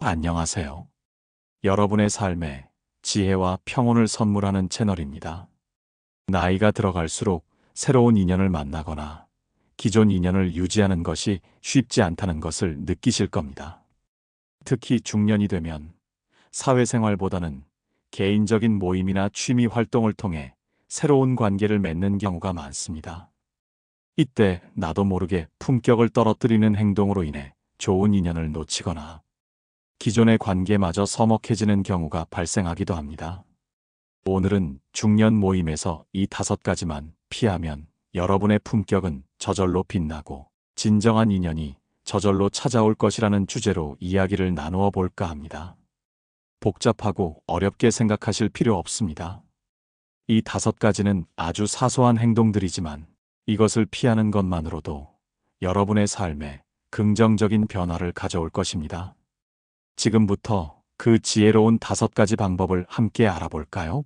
안녕하세요. 여러분의 삶에 지혜와 평온을 선물하는 채널입니다. 나이가 들어갈수록 새로운 인연을 만나거나 기존 인연을 유지하는 것이 쉽지 않다는 것을 느끼실 겁니다. 특히 중년이 되면 사회생활보다는 개인적인 모임이나 취미 활동을 통해 새로운 관계를 맺는 경우가 많습니다. 이때 나도 모르게 품격을 떨어뜨리는 행동으로 인해 좋은 인연을 놓치거나 기존의 관계마저 서먹해지는 경우가 발생하기도 합니다. 오늘은 중년 모임에서 이 5가지만 피하면 여러분의 품격은 저절로 빛나고 진정한 인연이 저절로 찾아올 것이라는 주제로 이야기를 나누어 볼까 합니다. 복잡하고 어렵게 생각하실 필요 없습니다. 이 5가지는 아주 사소한 행동들이지만 이것을 피하는 것만으로도 여러분의 삶에 긍정적인 변화를 가져올 것입니다. 지금부터 그 지혜로운 5가지 방법을 함께 알아볼까요?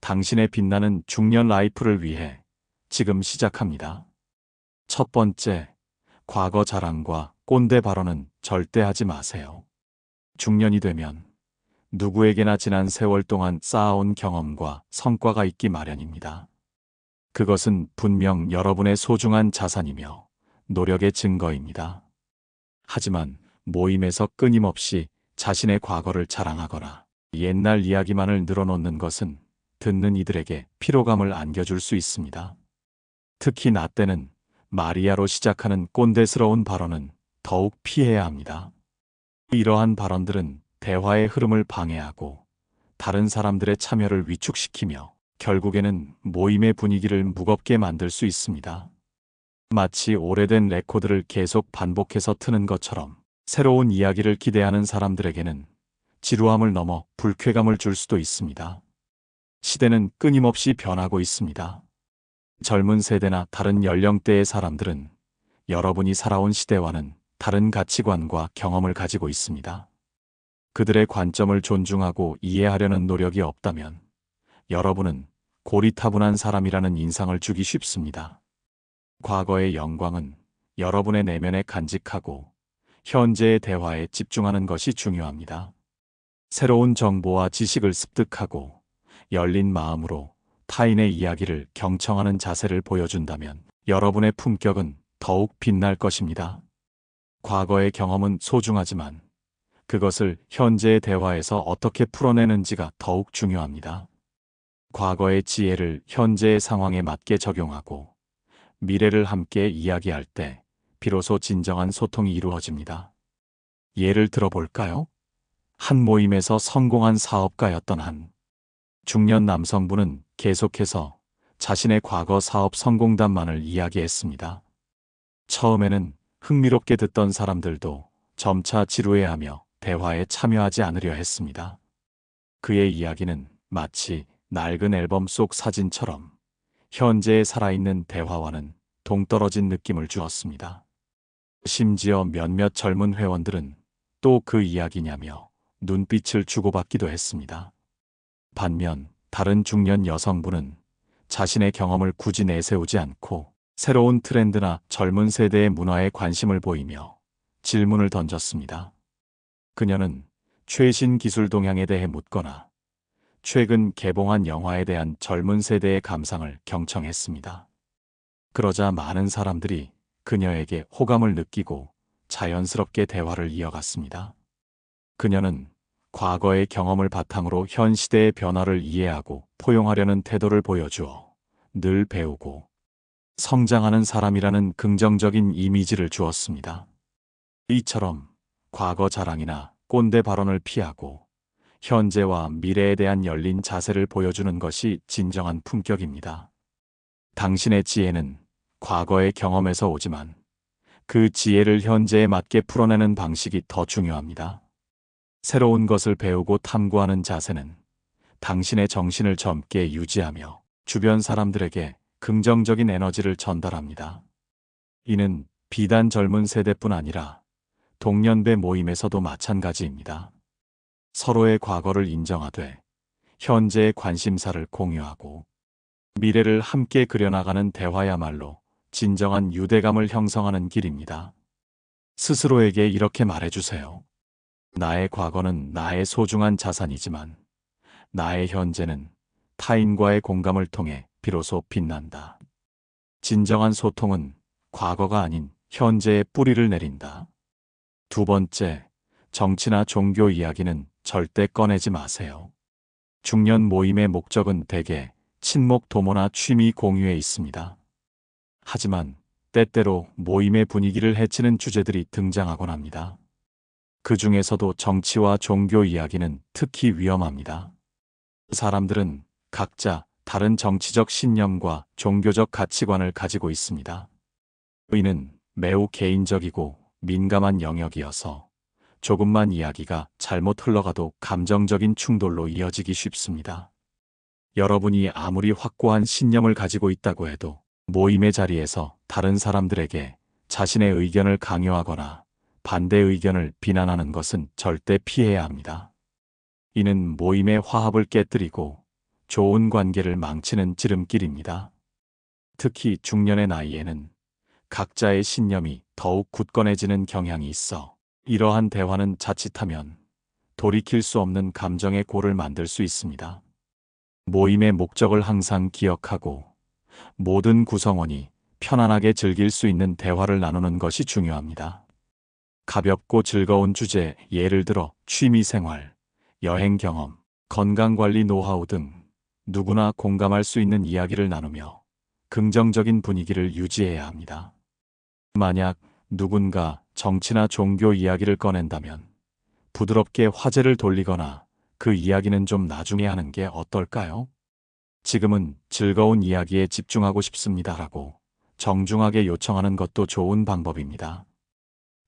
당신의 빛나는 중년 라이프를 위해 지금 시작합니다. 첫 번째, 과거 자랑과 꼰대 발언은 절대 하지 마세요. 중년이 되면 누구에게나 지난 세월 동안 쌓아온 경험과 성과가 있기 마련입니다. 그것은 분명 여러분의 소중한 자산이며 노력의 증거입니다. 하지만 모임에서 끊임없이 자신의 과거를 자랑하거나 옛날 이야기만을 늘어놓는 것은 듣는 이들에게 피로감을 안겨줄 수 있습니다. 특히 나 때는 마리아로 시작하는 꼰대스러운 발언은 더욱 피해야 합니다. 이러한 발언들은 대화의 흐름을 방해하고 다른 사람들의 참여를 위축시키며 결국에는 모임의 분위기를 무겁게 만들 수 있습니다. 마치 오래된 레코드를 계속 반복해서 트는 것처럼 새로운 이야기를 기대하는 사람들에게는 지루함을 넘어 불쾌감을 줄 수도 있습니다. 시대는 끊임없이 변하고 있습니다. 젊은 세대나 다른 연령대의 사람들은 여러분이 살아온 시대와는 다른 가치관과 경험을 가지고 있습니다. 그들의 관점을 존중하고 이해하려는 노력이 없다면 여러분은 고리타분한 사람이라는 인상을 주기 쉽습니다. 과거의 영광은 여러분의 내면에 간직하고 현재의 대화에 집중하는 것이 중요합니다. 새로운 정보와 지식을 습득하고 열린 마음으로 타인의 이야기를 경청하는 자세를 보여준다면 여러분의 품격은 더욱 빛날 것입니다. 과거의 경험은 소중하지만 그것을 현재의 대화에서 어떻게 풀어내는지가 더욱 중요합니다. 과거의 지혜를 현재의 상황에 맞게 적용하고 미래를 함께 이야기할 때 비로소 진정한 소통이 이루어집니다. 예를 들어볼까요? 한 모임에서 성공한 사업가였던 한 중년 남성분은 계속해서 자신의 과거 사업 성공담만을 이야기했습니다. 처음에는 흥미롭게 듣던 사람들도 점차 지루해하며 대화에 참여하지 않으려 했습니다. 그의 이야기는 마치 낡은 앨범 속 사진처럼 현재에 살아있는 대화와는 동떨어진 느낌을 주었습니다. 심지어 몇몇 젊은 회원들은 또 그 이야기냐며 눈빛을 주고받기도 했습니다. 반면 다른 중년 여성분은 자신의 경험을 굳이 내세우지 않고 새로운 트렌드나 젊은 세대의 문화에 관심을 보이며 질문을 던졌습니다. 그녀는 최신 기술 동향에 대해 묻거나 최근 개봉한 영화에 대한 젊은 세대의 감상을 경청했습니다. 그러자 많은 사람들이 그녀에게 호감을 느끼고 자연스럽게 대화를 이어갔습니다. 그녀는 과거의 경험을 바탕으로 현 시대의 변화를 이해하고 포용하려는 태도를 보여주어 늘 배우고 성장하는 사람이라는 긍정적인 이미지를 주었습니다. 이처럼 과거 자랑이나 꼰대 발언을 피하고 현재와 미래에 대한 열린 자세를 보여주는 것이 진정한 품격입니다. 당신의 지혜는 과거의 경험에서 오지만 그 지혜를 현재에 맞게 풀어내는 방식이 더 중요합니다. 새로운 것을 배우고 탐구하는 자세는 당신의 정신을 젊게 유지하며 주변 사람들에게 긍정적인 에너지를 전달합니다. 이는 비단 젊은 세대뿐 아니라 동년배 모임에서도 마찬가지입니다. 서로의 과거를 인정하되 현재의 관심사를 공유하고 미래를 함께 그려나가는 대화야말로 진정한 유대감을 형성하는 길입니다. 스스로에게 이렇게 말해주세요. 나의 과거는 나의 소중한 자산이지만 나의 현재는 타인과의 공감을 통해 비로소 빛난다. 진정한 소통은 과거가 아닌 현재의 뿌리를 내린다. 두 번째, 정치나 종교 이야기는 절대 꺼내지 마세요. 중년 모임의 목적은 대개 친목 도모나 취미 공유에 있습니다. 하지만 때때로 모임의 분위기를 해치는 주제들이 등장하곤 합니다. 그 중에서도 정치와 종교 이야기는 특히 위험합니다. 사람들은 각자 다른 정치적 신념과 종교적 가치관을 가지고 있습니다. 이는 매우 개인적이고 민감한 영역이어서 조금만 이야기가 잘못 흘러가도 감정적인 충돌로 이어지기 쉽습니다. 여러분이 아무리 확고한 신념을 가지고 있다고 해도 모임의 자리에서 다른 사람들에게 자신의 의견을 강요하거나 반대 의견을 비난하는 것은 절대 피해야 합니다. 이는 모임의 화합을 깨뜨리고 좋은 관계를 망치는 지름길입니다. 특히 중년의 나이에는 각자의 신념이 더욱 굳건해지는 경향이 있어 이러한 대화는 자칫하면 돌이킬 수 없는 감정의 골을 만들 수 있습니다. 모임의 목적을 항상 기억하고 모든 구성원이 편안하게 즐길 수 있는 대화를 나누는 것이 중요합니다. 가볍고 즐거운 주제, 예를 들어 취미생활, 여행 경험, 건강관리 노하우 등 누구나 공감할 수 있는 이야기를 나누며 긍정적인 분위기를 유지해야 합니다. 만약 누군가 정치나 종교 이야기를 꺼낸다면 부드럽게 화제를 돌리거나 그 이야기는 좀 나중에 하는 게 어떨까요? 지금은 즐거운 이야기에 집중하고 싶습니다라고 정중하게 요청하는 것도 좋은 방법입니다.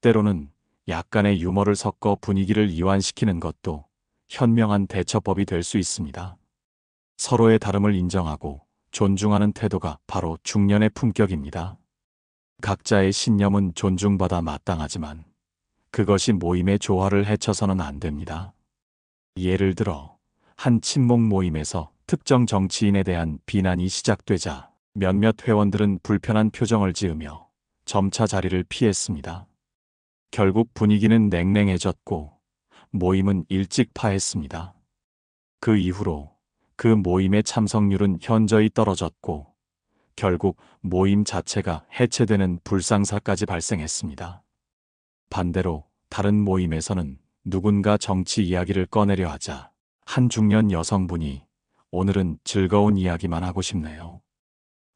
때로는 약간의 유머를 섞어 분위기를 이완시키는 것도 현명한 대처법이 될 수 있습니다. 서로의 다름을 인정하고 존중하는 태도가 바로 중년의 품격입니다. 각자의 신념은 존중받아 마땅하지만 그것이 모임의 조화를 해쳐서는 안 됩니다. 예를 들어 한 친목 모임에서 특정 정치인에 대한 비난이 시작되자 몇몇 회원들은 불편한 표정을 지으며 점차 자리를 피했습니다. 결국 분위기는 냉랭해졌고 모임은 일찍 파했습니다. 그 이후로 그 모임의 참석률은 현저히 떨어졌고 결국 모임 자체가 해체되는 불상사까지 발생했습니다. 반대로 다른 모임에서는 누군가 정치 이야기를 꺼내려 하자 한 중년 여성분이 오늘은 즐거운 이야기만 하고 싶네요.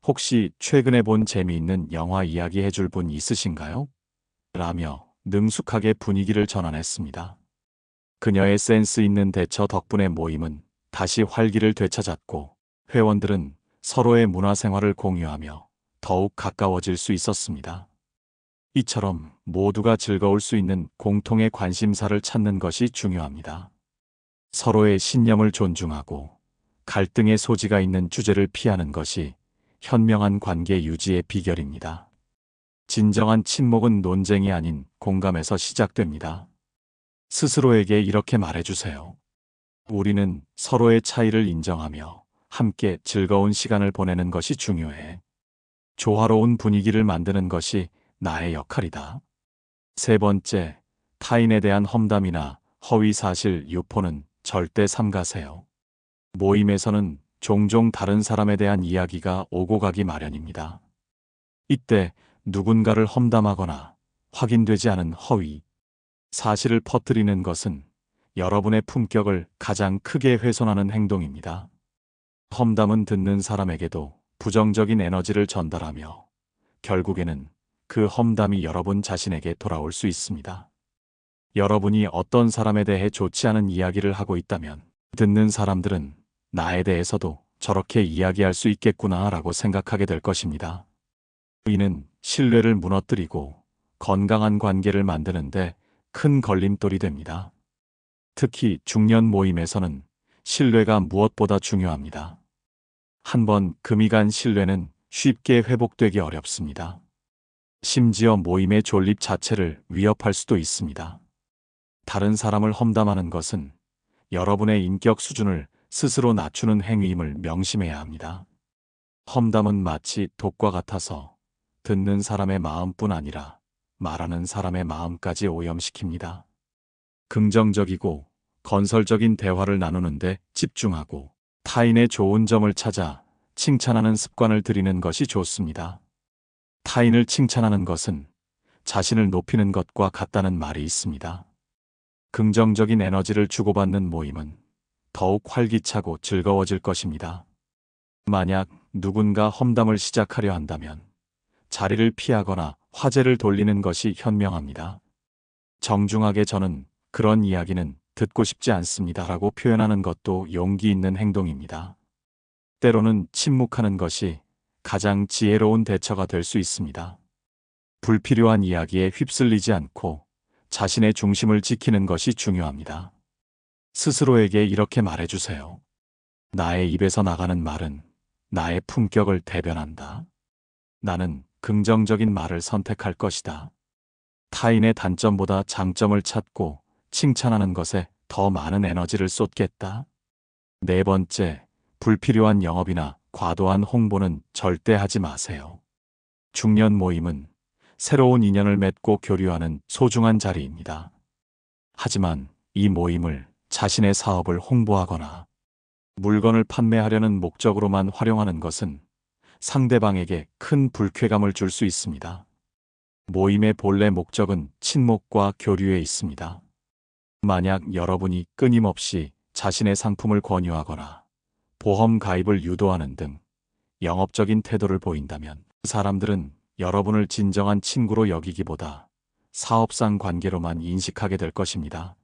혹시 최근에 본 재미있는 영화 이야기 해줄 분 있으신가요? 라며 능숙하게 분위기를 전환했습니다. 그녀의 센스 있는 대처 덕분에 모임은 다시 활기를 되찾았고 회원들은 서로의 문화생활을 공유하며 더욱 가까워질 수 있었습니다. 이처럼 모두가 즐거울 수 있는 공통의 관심사를 찾는 것이 중요합니다. 서로의 신념을 존중하고 갈등의 소지가 있는 주제를 피하는 것이 현명한 관계 유지의 비결입니다. 진정한 친목은 논쟁이 아닌 공감에서 시작됩니다. 스스로에게 이렇게 말해주세요. 우리는 서로의 차이를 인정하며 함께 즐거운 시간을 보내는 것이 중요해. 조화로운 분위기를 만드는 것이 나의 역할이다. 세 번째, 타인에 대한 험담이나 허위사실 유포는 절대 삼가세요. 모임에서는 종종 다른 사람에 대한 이야기가 오고 가기 마련입니다. 이때 누군가를 험담하거나 확인되지 않은 허위 사실을 퍼뜨리는 것은 여러분의 품격을 가장 크게 훼손하는 행동입니다. 험담은 듣는 사람에게도 부정적인 에너지를 전달하며 결국에는 그 험담이 여러분 자신에게 돌아올 수 있습니다. 여러분이 어떤 사람에 대해 좋지 않은 이야기를 하고 있다면 듣는 사람들은 나에 대해서도 저렇게 이야기할 수 있겠구나 라고 생각하게 될 것입니다. 이는 신뢰를 무너뜨리고 건강한 관계를 만드는데 큰 걸림돌이 됩니다. 특히 중년 모임에서는 신뢰가 무엇보다 중요합니다. 한번 금이 간 신뢰는 쉽게 회복되기 어렵습니다. 심지어 모임의 존립 자체를 위협할 수도 있습니다. 다른 사람을 험담하는 것은 여러분의 인격 수준을 스스로 낮추는 행위임을 명심해야 합니다. 험담은 마치 독과 같아서 듣는 사람의 마음뿐 아니라 말하는 사람의 마음까지 오염시킵니다. 긍정적이고 건설적인 대화를 나누는데 집중하고 타인의 좋은 점을 찾아 칭찬하는 습관을 들이는 것이 좋습니다. 타인을 칭찬하는 것은 자신을 높이는 것과 같다는 말이 있습니다. 긍정적인 에너지를 주고받는 모임은 더욱 활기차고 즐거워질 것입니다. 만약 누군가 험담을 시작하려 한다면 자리를 피하거나 화제를 돌리는 것이 현명합니다. 정중하게 저는 그런 이야기는 듣고 싶지 않습니다라고 표현하는 것도 용기 있는 행동입니다. 때로는 침묵하는 것이 가장 지혜로운 대처가 될 수 있습니다. 불필요한 이야기에 휩쓸리지 않고 자신의 중심을 지키는 것이 중요합니다. 스스로에게 이렇게 말해주세요. 나의 입에서 나가는 말은 나의 품격을 대변한다. 나는 긍정적인 말을 선택할 것이다. 타인의 단점보다 장점을 찾고 칭찬하는 것에 더 많은 에너지를 쏟겠다. 네 번째, 불필요한 영업이나 과도한 홍보는 절대 하지 마세요. 중년 모임은 새로운 인연을 맺고 교류하는 소중한 자리입니다. 하지만 이 모임을 자신의 사업을 홍보하거나 물건을 판매하려는 목적으로만 활용하는 것은 상대방에게 큰 불쾌감을 줄 수 있습니다. 모임의 본래 목적은 친목과 교류에 있습니다. 만약 여러분이 끊임없이 자신의 상품을 권유하거나 보험 가입을 유도하는 등 영업적인 태도를 보인다면 사람들은 여러분을 진정한 친구로 여기기보다 사업상 관계로만 인식하게 될 것입니다.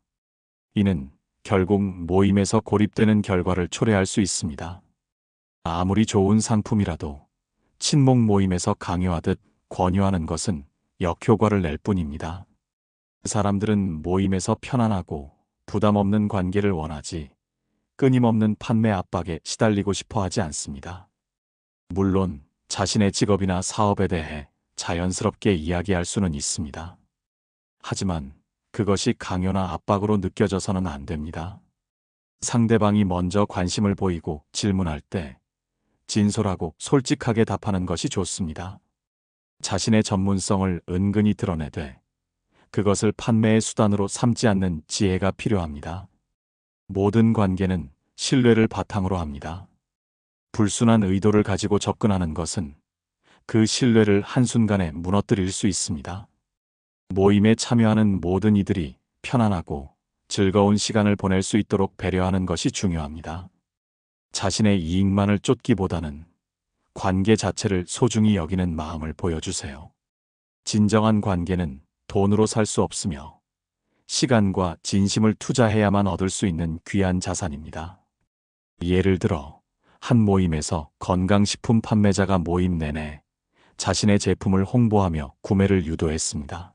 이는 결국 모임에서 고립되는 결과를 초래할 수 있습니다. 아무리 좋은 상품이라도 친목 모임에서 강요하듯 권유하는 것은 역효과를 낼 뿐입니다. 사람들은 모임에서 편안하고 부담 없는 관계를 원하지 끊임없는 판매 압박에 시달리고 싶어 하지 않습니다. 물론 자신의 직업이나 사업에 대해 자연스럽게 이야기할 수는 있습니다. 하지만 그것이 강요나 압박으로 느껴져서는 안 됩니다. 상대방이 먼저 관심을 보이고 질문할 때 진솔하고 솔직하게 답하는 것이 좋습니다. 자신의 전문성을 은근히 드러내되 그것을 판매의 수단으로 삼지 않는 지혜가 필요합니다. 모든 관계는 신뢰를 바탕으로 합니다. 불순한 의도를 가지고 접근하는 것은 그 신뢰를 한순간에 무너뜨릴 수 있습니다. 모임에 참여하는 모든 이들이 편안하고 즐거운 시간을 보낼 수 있도록 배려하는 것이 중요합니다. 자신의 이익만을 쫓기보다는 관계 자체를 소중히 여기는 마음을 보여주세요. 진정한 관계는 돈으로 살 수 없으며 시간과 진심을 투자해야만 얻을 수 있는 귀한 자산입니다. 예를 들어 한 모임에서 건강식품 판매자가 모임 내내 자신의 제품을 홍보하며 구매를 유도했습니다.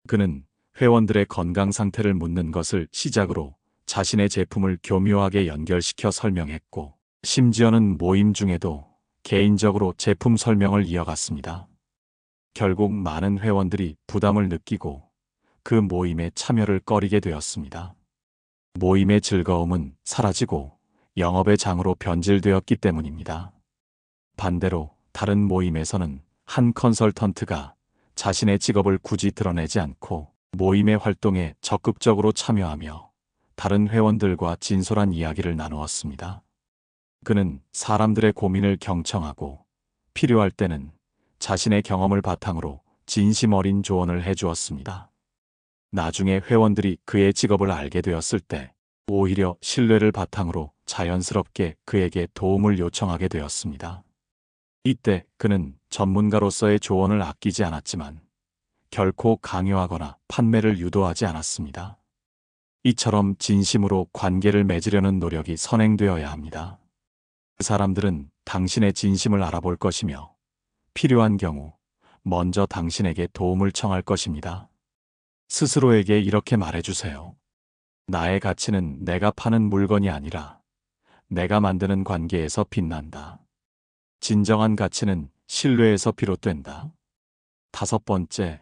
그는 회원들의 건강 상태를 묻는 것을 시작으로 자신의 제품을 교묘하게 연결시켜 설명했고, 심지어는 모임 중에도 개인적으로 제품 설명을 이어갔습니다. 결국 많은 회원들이 부담을 느끼고 그 모임에 참여를 꺼리게 되었습니다. 모임의 즐거움은 사라지고 영업의 장으로 변질되었기 때문입니다. 반대로 다른 모임에서는 한 컨설턴트가 자신의 직업을 굳이 드러내지 않고 모임의 활동에 적극적으로 참여하며 다른 회원들과 진솔한 이야기를 나누었습니다. 그는 사람들의 고민을 경청하고 필요할 때는 자신의 경험을 바탕으로 진심 어린 조언을 해주었습니다. 나중에 회원들이 그의 직업을 알게 되었을 때 오히려 신뢰를 바탕으로 자연스럽게 그에게 도움을 요청하게 되었습니다. 이때 그는 전문가로서의 조언을 아끼지 않았지만 결코 강요하거나 판매를 유도하지 않았습니다. 이처럼 진심으로 관계를 맺으려는 노력이 선행되어야 합니다. 그 사람들은 당신의 진심을 알아볼 것이며 필요한 경우 먼저 당신에게 도움을 청할 것입니다. 스스로에게 이렇게 말해주세요. 나의 가치는 내가 파는 물건이 아니라 내가 만드는 관계에서 빛난다. 진정한 가치는 신뢰에서 비롯된다. 다섯 번째,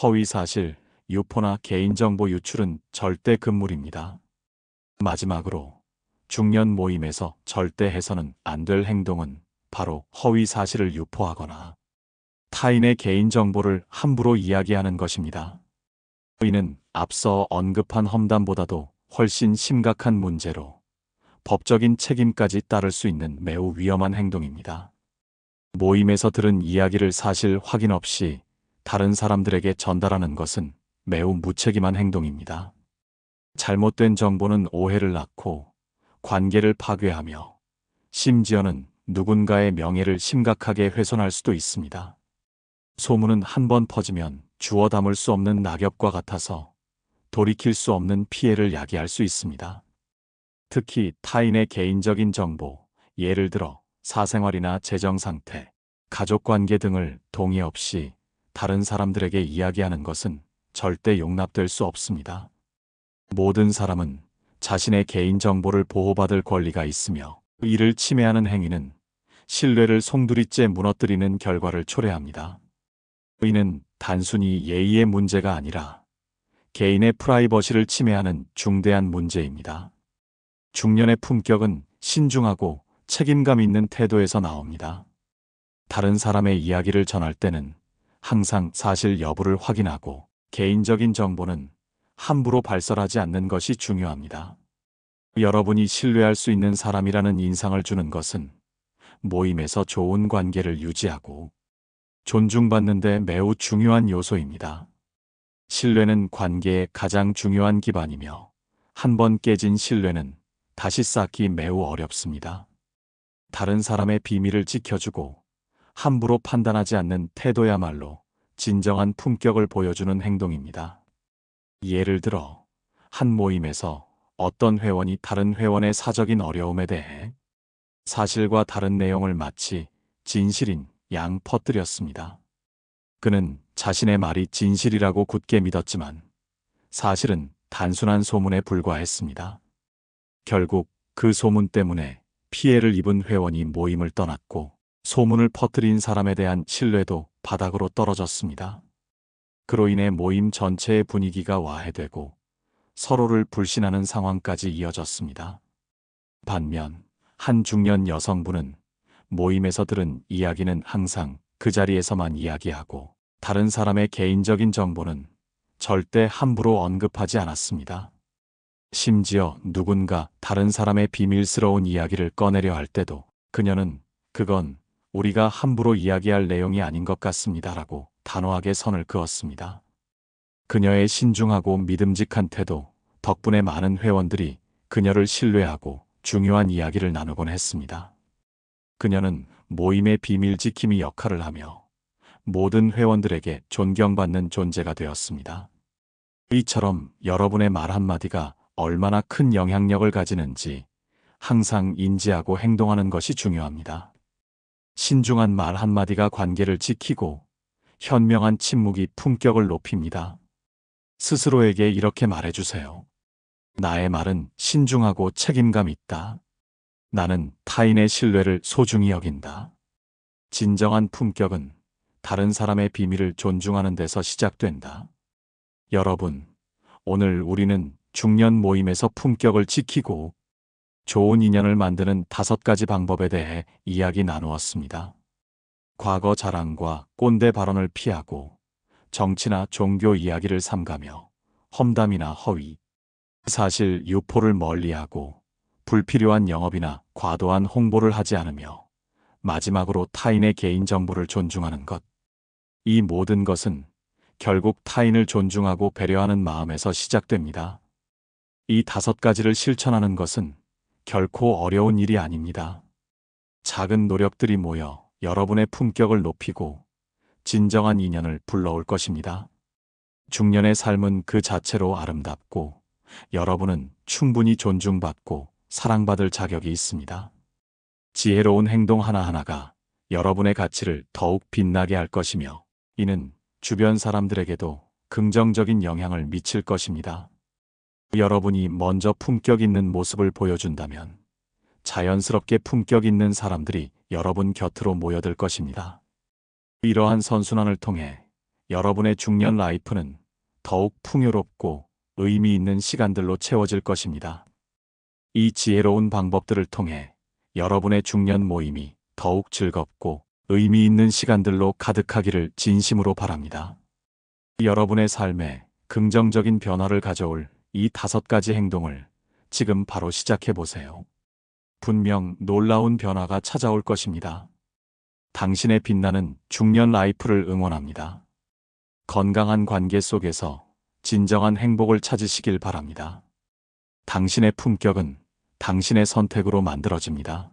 허위사실, 유포나 개인정보 유출은 절대 금물입니다. 마지막으로, 중년 모임에서 절대 해서는 안 될 행동은 바로 허위사실을 유포하거나 타인의 개인정보를 함부로 이야기하는 것입니다. 이는 앞서 언급한 험담보다도 훨씬 심각한 문제로 법적인 책임까지 따를 수 있는 매우 위험한 행동입니다. 모임에서 들은 이야기를 사실 확인 없이 다른 사람들에게 전달하는 것은 매우 무책임한 행동입니다. 잘못된 정보는 오해를 낳고 관계를 파괴하며 심지어는 누군가의 명예를 심각하게 훼손할 수도 있습니다. 소문은 한 번 퍼지면 주워 담을 수 없는 낙엽과 같아서 돌이킬 수 없는 피해를 야기할 수 있습니다. 특히 타인의 개인적인 정보, 예를 들어 사생활이나 재정 상태, 가족 관계 등을 동의 없이 다른 사람들에게 이야기하는 것은 절대 용납될 수 없습니다. 모든 사람은 자신의 개인 정보를 보호받을 권리가 있으며 이를 침해하는 행위는 신뢰를 송두리째 무너뜨리는 결과를 초래합니다. 이는 단순히 예의의 문제가 아니라 개인의 프라이버시를 침해하는 중대한 문제입니다. 중년의 품격은 신중하고 책임감 있는 태도에서 나옵니다. 다른 사람의 이야기를 전할 때는 항상 사실 여부를 확인하고 개인적인 정보는 함부로 발설하지 않는 것이 중요합니다. 여러분이 신뢰할 수 있는 사람이라는 인상을 주는 것은 모임에서 좋은 관계를 유지하고 존중받는 데 매우 중요한 요소입니다. 신뢰는 관계의 가장 중요한 기반이며 한 번 깨진 신뢰는 다시 쌓기 매우 어렵습니다. 다른 사람의 비밀을 지켜주고 함부로 판단하지 않는 태도야말로 진정한 품격을 보여주는 행동입니다. 예를 들어 한 모임에서 어떤 회원이 다른 회원의 사적인 어려움에 대해 사실과 다른 내용을 마치 진실인 양 퍼뜨렸습니다. 그는 자신의 말이 진실이라고 굳게 믿었지만 사실은 단순한 소문에 불과했습니다. 결국 그 소문 때문에 피해를 입은 회원이 모임을 떠났고 소문을 퍼뜨린 사람에 대한 신뢰도 바닥으로 떨어졌습니다. 그로 인해 모임 전체의 분위기가 와해되고 서로를 불신하는 상황까지 이어졌습니다. 반면 한 중년 여성분은 모임에서 들은 이야기는 항상 그 자리에서만 이야기하고 다른 사람의 개인적인 정보는 절대 함부로 언급하지 않았습니다. 심지어 누군가 다른 사람의 비밀스러운 이야기를 꺼내려 할 때도 그녀는 그건 우리가 함부로 이야기할 내용이 아닌 것 같습니다라고 단호하게 선을 그었습니다. 그녀의 신중하고 믿음직한 태도 덕분에 많은 회원들이 그녀를 신뢰하고 중요한 이야기를 나누곤 했습니다. 그녀는 모임의 비밀 지킴이 역할을 하며 모든 회원들에게 존경받는 존재가 되었습니다. 이처럼 여러분의 말 한마디가 얼마나 큰 영향력을 가지는지 항상 인지하고 행동하는 것이 중요합니다. 신중한 말 한마디가 관계를 지키고 현명한 침묵이 품격을 높입니다. 스스로에게 이렇게 말해주세요. 나의 말은 신중하고 책임감 있다. 나는 타인의 신뢰를 소중히 여긴다. 진정한 품격은 다른 사람의 비밀을 존중하는 데서 시작된다. 여러분, 오늘 우리는 중년 모임에서 품격을 지키고 좋은 인연을 만드는 5가지 방법에 대해 이야기 나누었습니다. 과거 자랑과 꼰대 발언을 피하고 정치나 종교 이야기를 삼가며 험담이나 허위, 사실 유포를 멀리하고 불필요한 영업이나 과도한 홍보를 하지 않으며 마지막으로 타인의 개인정보를 존중하는 것. 이 모든 것은 결국 타인을 존중하고 배려하는 마음에서 시작됩니다. 이 5가지를 실천하는 것은 결코 어려운 일이 아닙니다. 작은 노력들이 모여 여러분의 품격을 높이고 진정한 인연을 불러올 것입니다. 중년의 삶은 그 자체로 아름답고 여러분은 충분히 존중받고 사랑받을 자격이 있습니다. 지혜로운 행동 하나하나가 여러분의 가치를 더욱 빛나게 할 것이며 이는 주변 사람들에게도 긍정적인 영향을 미칠 것입니다. 여러분이 먼저 품격 있는 모습을 보여준다면 자연스럽게 품격 있는 사람들이 여러분 곁으로 모여들 것입니다. 이러한 선순환을 통해 여러분의 중년 라이프는 더욱 풍요롭고 의미 있는 시간들로 채워질 것입니다. 이 지혜로운 방법들을 통해 여러분의 중년 모임이 더욱 즐겁고 의미 있는 시간들로 가득하기를 진심으로 바랍니다. 여러분의 삶에 긍정적인 변화를 가져올 이 5가지 행동을 지금 바로 시작해 보세요. 분명 놀라운 변화가 찾아올 것입니다. 당신의 빛나는 중년 라이프를 응원합니다. 건강한 관계 속에서 진정한 행복을 찾으시길 바랍니다. 당신의 품격은 당신의 선택으로 만들어집니다.